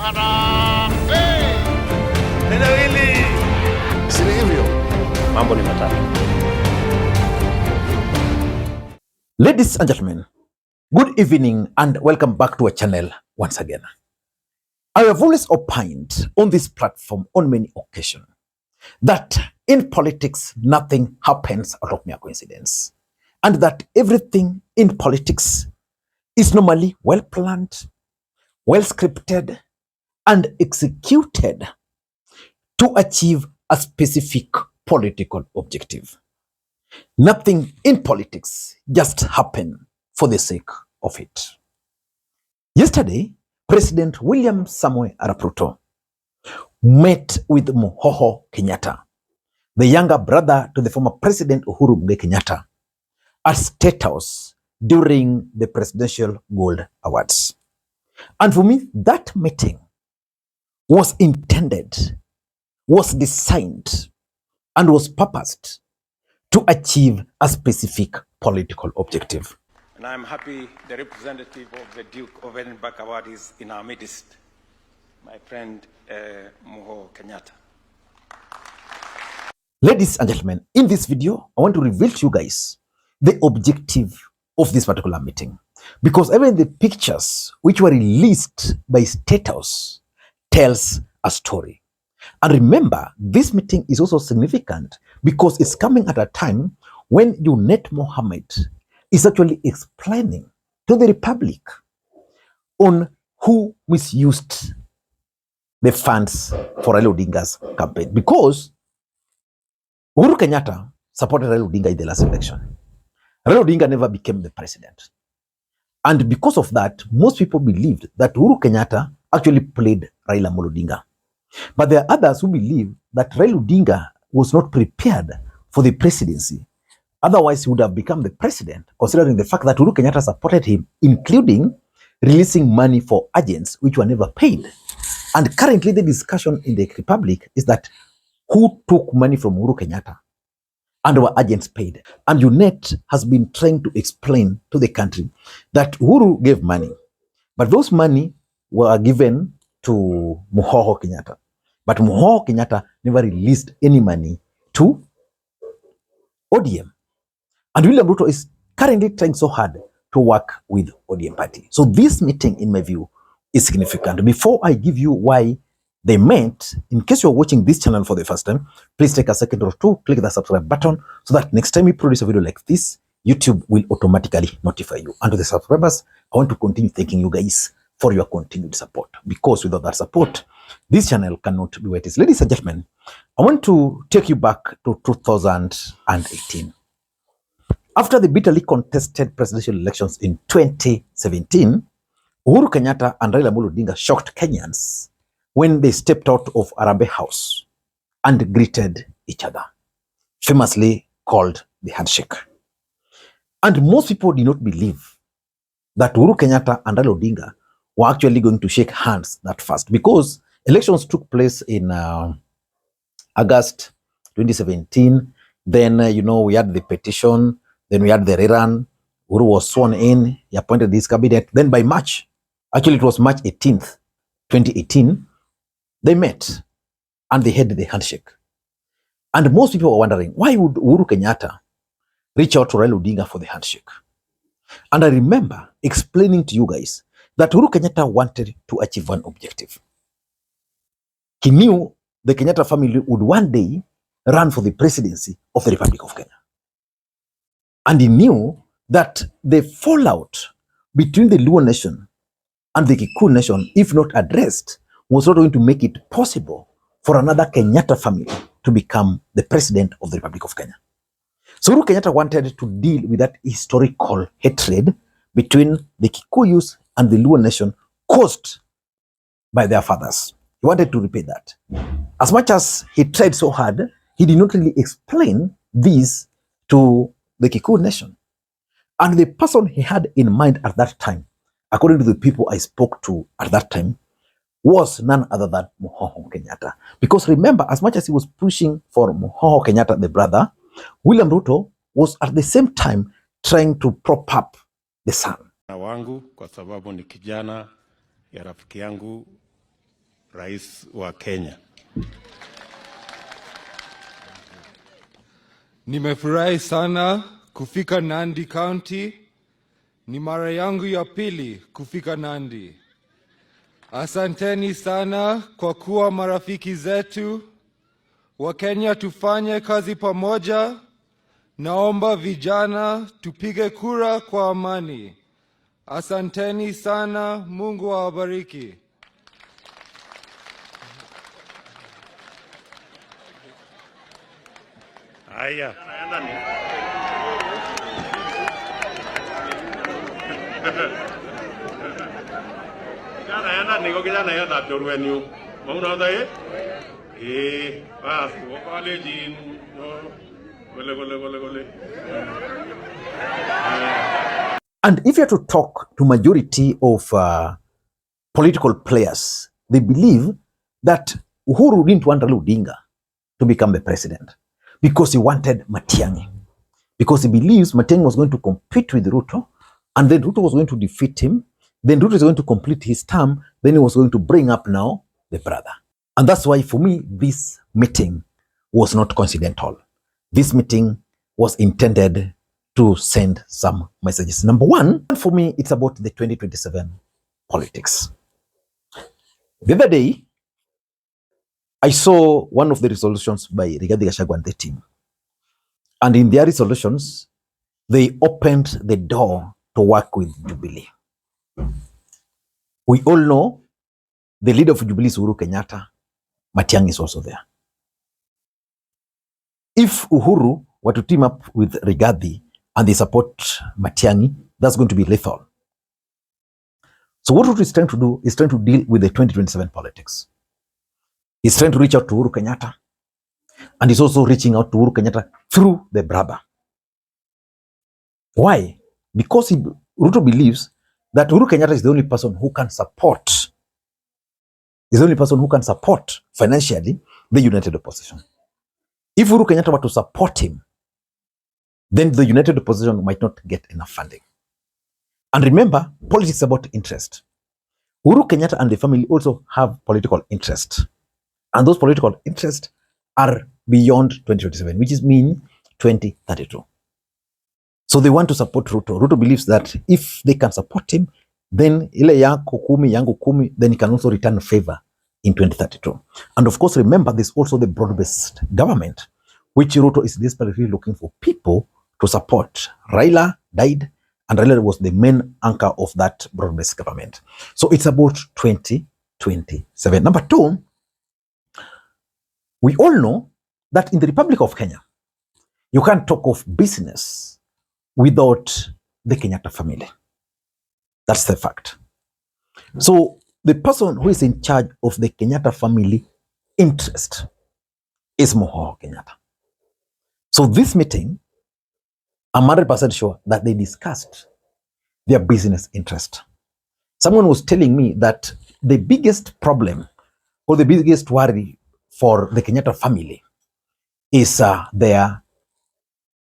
Harambee! Neno hili si hivyo. Mambo ni matatu. Ladies and gentlemen, good evening and welcome back to our channel once again. I have always opined on this platform on many occasions that in politics nothing happens out of mere coincidence, and that everything in politics is normally well planned, well scripted, and executed to achieve a specific political objective. Nothing in politics just happens for the sake of it. Yesterday, President William Arap Ruto met with Muhoho Kenyatta, the younger brother to the former President Uhuru Kenyatta, at State House during the Presidential Gold Awards. And for me, that meeting was intended, was designed, and was purposed to achieve a specific political objective. And I'm happy the representative of the Duke of Edinburgh Award is in our midst, my friend Muhoho Kenyatta. Ladies and gentlemen, in this video, I want to reveal to you guys the objective of this particular meeting. Because even the pictures which were released by State House tells a story. And remember, this meeting is also significant because it's coming at a time when Junet Mohammed is actually explaining to the Republic on who misused the funds for Raila Odinga's campaign. Because Uhuru Kenyatta supported Raila Odinga in the last election. Raila Odinga never became the president. And because of that, most people believed that Uhuru Kenyatta actually played Raila Odinga. But there are others who believe that Raila Odinga was not prepared for the presidency. Otherwise, he would have become the president, considering the fact that Uhuru Kenyatta supported him, including releasing money for agents which were never paid. And currently, the discussion in the Republic is that who took money from Uhuru Kenyatta and were agents paid. And UNET has been trying to explain to the country that Uhuru gave money, but those money were given to Muhoho Kenyatta. But Muhoho Kenyatta never released any money to ODM. And William Ruto is currently trying so hard to work with ODM party. So this meeting, in my view, is significant. Before I give you why they met, in case you're watching this channel for the first time, please take a second or two, click the subscribe button so that next time we produce a video like this, YouTube will automatically notify you. And to the subscribers, I want to continue thanking you guys for your continued support, because without that support, this channel cannot be what it is. Ladies and gentlemen, I want to take you back to 2018. After the bitterly contested presidential elections in 2017, Uhuru Kenyatta and Raila Odinga shocked Kenyans when they stepped out of Harambee House and greeted each other, famously called the handshake. And most people did not believe that Uhuru Kenyatta and Raila Odinga were actually going to shake hands that fast, because elections took place in August 2017. Then, we had the petition, then we had the rerun. Uhuru was sworn in, he appointed his cabinet. Then by March, actually it was March 18th, 2018, they met and they had the handshake. And most people were wondering, why would Uhuru Kenyatta reach out to Raila Odinga for the handshake? And I remember explaining to you guys that Uhuru Kenyatta wanted to achieve one objective. He knew the Kenyatta family would one day run for the presidency of the Republic of Kenya. And he knew that the fallout between the Luo nation and the Kikuyu nation, if not addressed, was not going to make it possible for another Kenyatta family to become the president of the Republic of Kenya. So Uhuru Kenyatta wanted to deal with that historical hatred between the Kikuyus and the Luo nation caused by their fathers. He wanted to repay that. As much as he tried so hard, he did not really explain this to the Kikuyu nation. And the person he had in mind at that time, according to the people I spoke to at that time, was none other than Muhoho Kenyatta. Because remember, as much as he was pushing for Muhoho Kenyatta, the brother, William Ruto was at the same time trying to prop up the son. wangu kwa sababu ni kijana ya rafiki yangu rais wa Kenya. Nimefurahi sana kufika Nandi County. Ni mara yangu ya pili kufika Nandi. Asanteni sana kwa kuwa marafiki zetu. Wakenya tufanye kazi pamoja. Naomba vijana tupige kura kwa amani. Asanteni sana, Mungu awabariki. Haya. Kijana niko kijana yana torwenu. Mauna dai? Bas, wale jin. Gole. And if you are to talk to majority of political players, they believe that Uhuru didn't want Raila Odinga to become the president because he wanted Matiang'i. Because he believes Matiang'i was going to compete with Ruto, and then Ruto was going to defeat him. Then Ruto is going to complete his term. Then he was going to bring up now the brother. And that's why, for me, this meeting was not coincidental. This meeting was intended to send some messages. Number one, for me, it's about the 2027 politics. The other day, I saw one of the resolutions by Rigathi Gachagua and the team. And in their resolutions, they opened the door to work with Jubilee. We all know the leader of Jubilee is Uhuru Kenyatta. Matiang'i is also there. If Uhuru were to team up with Rigathi and they support Matiang'i, that's going to be lethal. So what Ruto is trying to do is trying to deal with the 2027 politics. He's trying to reach out to Uhuru Kenyatta, and he's also reaching out to Uhuru Kenyatta through the brother. Why? Because Ruto believes that Uhuru Kenyatta is the only person who can support, financially the united opposition. If Uhuru Kenyatta were to support him, then the united opposition might not get enough funding. And remember, politics is about interest. Uhuru Kenyatta and the family also have political interest. And those political interests are beyond 2027, which is mean 2032. So they want to support Ruto. Ruto believes that if they can support him, then ile yako kumi, yangu kumi, then he can also return favor in 2032. And of course, remember, there's also the broad-based government, which Ruto is desperately looking for people to support. Raila died, and Raila was the main anchor of that broad-based government. So it's about 2027. Number two, we all know that in the Republic of Kenya, you can't talk of business without the Kenyatta family. That's the fact. So the person who is in charge of the Kenyatta family interest is Muhoho Kenyatta. So this meeting, I'm 100% sure that they discussed their business interest. Someone was telling me that the biggest problem or the biggest worry for the Kenyatta family is their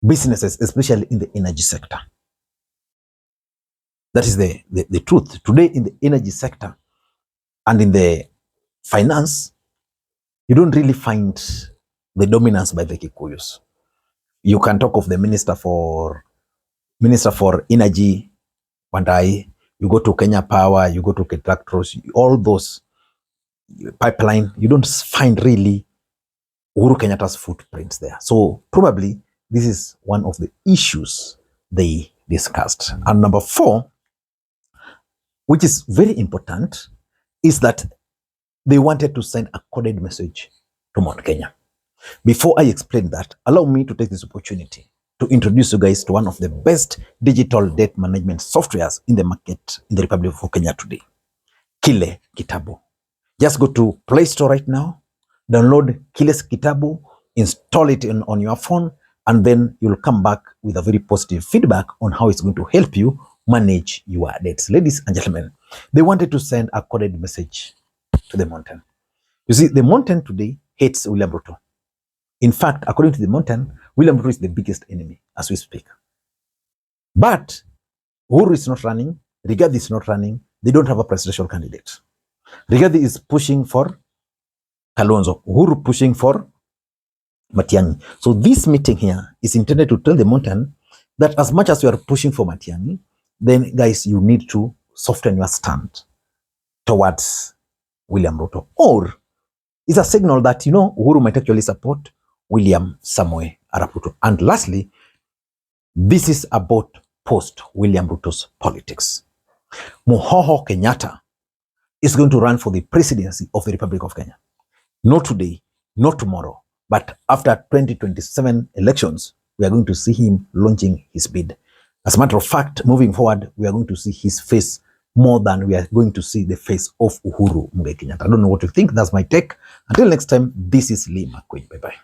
businesses, especially in the energy sector. That is the truth. Today in the energy sector and in the finance, you don't really find the dominance by the Kikuyus. You can talk of the Minister for Energy, Wandai, you go to Kenya Power, you go to Ketractros, all those pipeline, you don't find really Uhuru Kenyatta's footprints there. So probably this is one of the issues they discussed. And number four, which is very important, is that they wanted to send a coded message to Mount Kenya. Before I explain that, allow me to take this opportunity to introduce you guys to one of the best digital debt management softwares in the market in the Republic of Kenya today, Kile Kitabu. Just go to Play Store right now, download Kile's Kitabu, install it on your phone, and then you'll come back with a very positive feedback on how it's going to help you manage your debts. Ladies and gentlemen, they wanted to send a coded message to the mountain. You see, the mountain today hates William Ruto. In fact, according to the mountain, William Ruto is the biggest enemy as we speak. But Uhuru is not running, Rigathi is not running, they don't have a presidential candidate. Rigathi is pushing for Kalonzo. Uhuru pushing for Matiang'i. So this meeting here is intended to tell the mountain that as much as you are pushing for Matiang'i, then guys, you need to soften your stand towards William Ruto. Or it's a signal that, you know, Uhuru might actually support William Samoei Arap Ruto. And lastly, this is about post-William Ruto's politics. Muhoho Kenyatta is going to run for the presidency of the Republic of Kenya. Not today, not tomorrow, but after 2027 elections, we are going to see him launching his bid. As a matter of fact, moving forward, we are going to see his face more than we are going to see the face of Uhuru Kenyatta. I don't know what you think. That's my take. Until next time, this is Lee Makwiny. Bye-bye.